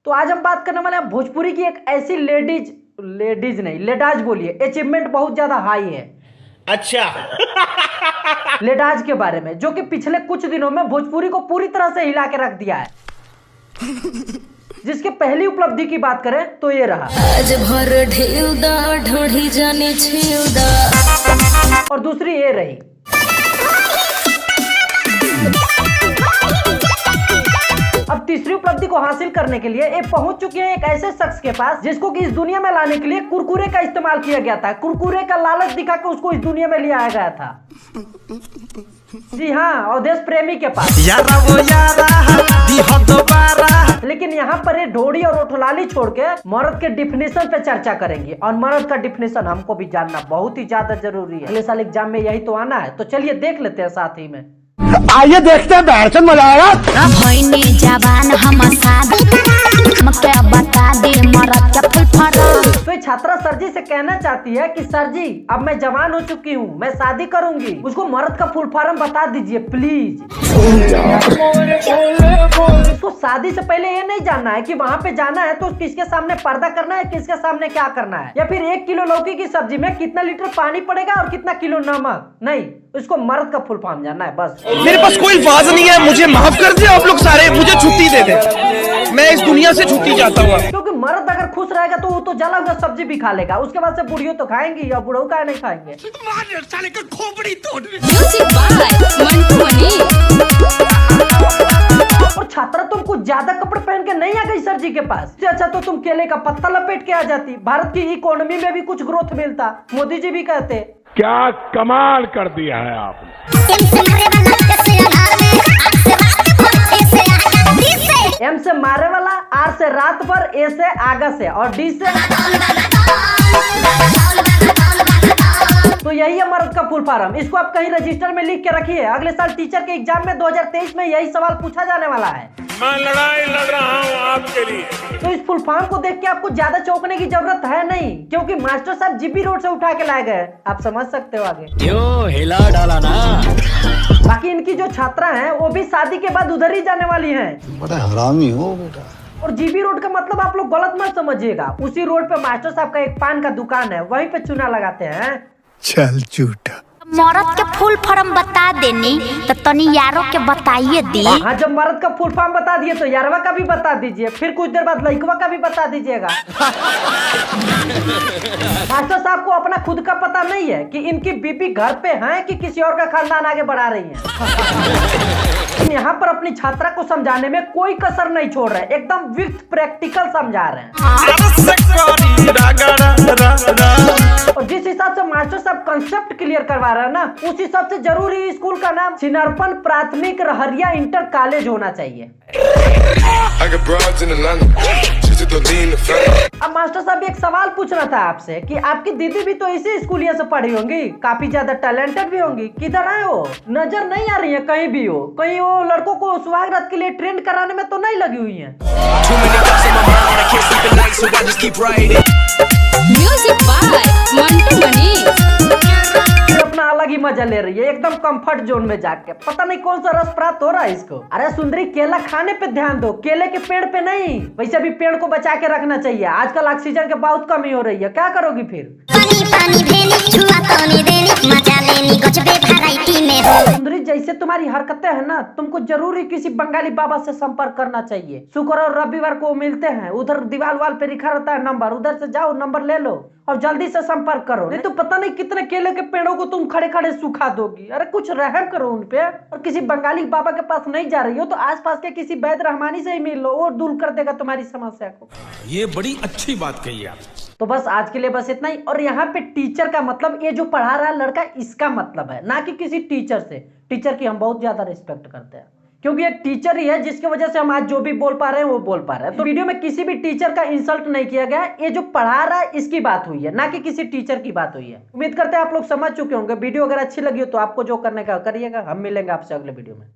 तो आज हम बात करने वाले हैं भोजपुरी की एक ऐसी लेडीज नहीं, लेडाज बोलिए, अचीवमेंट बहुत ज्यादा हाई है। अच्छा। लेडाज के बारे में, जो कि पिछले कुछ दिनों में भोजपुरी को पूरी तरह से हिला के रख दिया है। जिसके पहली उपलब्धि की बात करें तो ये रहा। आज भर ढेउदा ढोढ़ी जाने छेउदा। और दूसरी ये रही। अब तीसरी उपलब्धि को हासिल करने के लिए ये पहुंच चुके हैं एक ऐसे शख्स के पास जिसको कि इस दुनिया में लाने के लिए कुरकुरे का इस्तेमाल किया गया था। कुरकुरे का लालच दिखा के उसको इस दुनिया में ले आया गया था। जी हाँ, अवधेश प्रेमी के पास। यारा वो यारा दिहो दोबारा। लेकिन यहाँ पर ये ढोड़ी और ओठलाली छोड़ के मर्द के डिफिनेशन पे चर्चा करेंगे। और मर्द का डिफिनेशन हमको भी जानना बहुत ही ज्यादा जरूरी है। अगले साल एग्जाम में यही तो आना है, तो चलिए देख लेते हैं साथ ही में। आइए देखते हैं, बैठन मजा आएगा। भइने जवान हम क्या बता दे मरद के फुलफरा। तो छात्रा सर जी से कहना चाहती है कि सर जी अब मैं जवान हो चुकी हूँ, मैं शादी करूंगी, उसको मर्द का फुल फॉर्म बता दीजिए प्लीज। उसको शादी से पहले ये नहीं जानना है कि वहाँ पे जाना है तो किसके सामने पर्दा करना है, किसके सामने क्या करना है, या फिर 1 किलो लौकी की सब्जी में कितना लीटर पानी पड़ेगा और कितना किलो नमक। नहीं, उसको मर्द का फुल फॉर्म जानना है बस। मेरे पास कोई अल्फाज नहीं है, मुझे माफ कर दे आप लोग सारे, मुझे छुट्टी दे दे, मैं इस दुनिया से छुट्टी चाहता हूँ। क्योंकि मर्द अगर खुश रहेगा तो वो तो जला हुआ सब्जी भी खा लेगा, उसके बाद से बुढ़ियों तो खाएंगी और बुढ़ऊ का नहीं खाएंगे। साले का खोपड़ी तोड़। Music by Mantu money. और छात्रा तुम कुछ ज्यादा कपड़े पहन के नहीं आ गई सर जी के पास। इससे अच्छा तो तुम केले का पत्ता लपेट के आ जाती, भारत की इकोनॉमी में भी कुछ ग्रोथ मिलता। मोदी जी भी कहते क्या कमाल कर दिया है आपने। एम से मारे वाला, आर से रात भर, ए से आगा से और डी से। तो यही है मर्द का फुल फॉर्म। इसको आप कहीं रजिस्टर में लिख के रखिए। अगले साल टीचर के एग्जाम में 2023 में यही सवाल पूछा जाने वाला है। मैं लड़ाई लड़ रहा हूँ आपके लिए। तो इस फुल फॉर्म को देख के आपको ज्यादा चौंकने की जरूरत है नहीं, क्योंकि मास्टर साहब जीबी रोड से उठा के लाए गए। आप समझ सकते हो आगे क्यों हिला डाला ना। बाकी इनकी जो छात्रा हैं वो भी शादी के बाद उधर ही जाने वाली हैं। बड़ा हरामी हो बेटा। और जीबी रोड का मतलब आप लोग गलत मत समझिएगा। उसी रोड पे मास्टर साहब का एक पान का दुकान है, वहीं पे चूना लगाते हैं। चल झूठा। मरद के फुल फॉर्म बता देनी तो तनी यारों के बताइए दी। हाँ, जब मर्द का फुल फॉर्म बता दिए तो यारवा का भी बता दीजिए, फिर कुछ देर बाद लड़कवा का भी बता दीजिएगा। मास्टर साहब को अपना खुद का पता नहीं है कि इनकी बीबी घर पे है कि किसी और का खानदान आगे बढ़ा रही है। यहाँ पर अपनी छात्रा को समझाने में कोई कसर नहीं छोड़ रहे, एकदम विथ प्रैक्टिकल समझा रहे हैं। और जिस हिसाब से मास्टर साहब कंसेप्ट क्लियर करवा रहे हैं ना, उस हिसाब से जरूरी स्कूल का नाम सिनरपन प्राथमिक रहरिया इंटर कॉलेज होना चाहिए। अब मास्टर साहब एक सवाल पूछना था आपसे कि आपकी दीदी भी तो इसी स्कूलिया से पढ़ी होंगी, काफी ज्यादा टैलेंटेड भी होंगी। किधर है वो? नजर नहीं आ रही है कहीं भी हो। कहीं वो लड़कों को सुहागरात के लिए ट्रेंड कराने में तो नहीं लगी हुई है। Music by Mantu money. अपना अलग ही मजा ले रही है, एकदम कंफर्ट जोन में जाके। पता नहीं कौन सा रस प्राप्त हो रहा है इसको। अरे सुंदरी, केला खाने पे ध्यान दो, केले के पेड़ पे नहीं। वैसे भी पेड़ को बचा के रखना चाहिए, आजकल ऑक्सीजन की बहुत कमी हो रही है। क्या करोगी फिर? सुंदरी, जैसे तुम्हारी हरकतें हैं ना, तुमको जरूरी किसी बंगाली बाबा से संपर्क करना चाहिए। शुक्र और रविवार को मिलते हैं, उधर दीवार वाल पे लिखा रहता है नंबर, उधर से जाओ, नंबर ले लो और जल्दी से संपर्क करो। नहीं तो पता नहीं कितने केले के पेड़ों को तुम खड़े खड़े सुखा दोगी। अरे कुछ रहम करो उन पे। और किसी बंगाली बाबा के पास नहीं जा रही हो तो आसपास के किसी वैद्य रहमानी से ही मिल लो, वो दूर कर देगा तुम्हारी समस्या को। ये बड़ी अच्छी बात कही आप। तो बस आज के लिए बस इतना ही। और यहाँ पे टीचर का मतलब ये जो पढ़ा रहा है लड़का, इसका मतलब है, ना कि किसी टीचर से। टीचर की हम बहुत ज्यादा रिस्पेक्ट करते हैं, क्योंकि ये टीचर ही है जिसकी वजह से हम आज जो भी बोल पा रहे हैं वो बोल पा रहे हैं। तो वीडियो में किसी भी टीचर का इंसल्ट नहीं किया गया। ये जो पढ़ा रहा है इसकी बात हुई है, ना कि किसी टीचर की बात हुई है। उम्मीद करते हैं आप लोग समझ चुके होंगे। वीडियो अगर अच्छी लगी हो तो आपको जो करने का करिएगा। हम मिलेंगे आपसे अगले वीडियो में।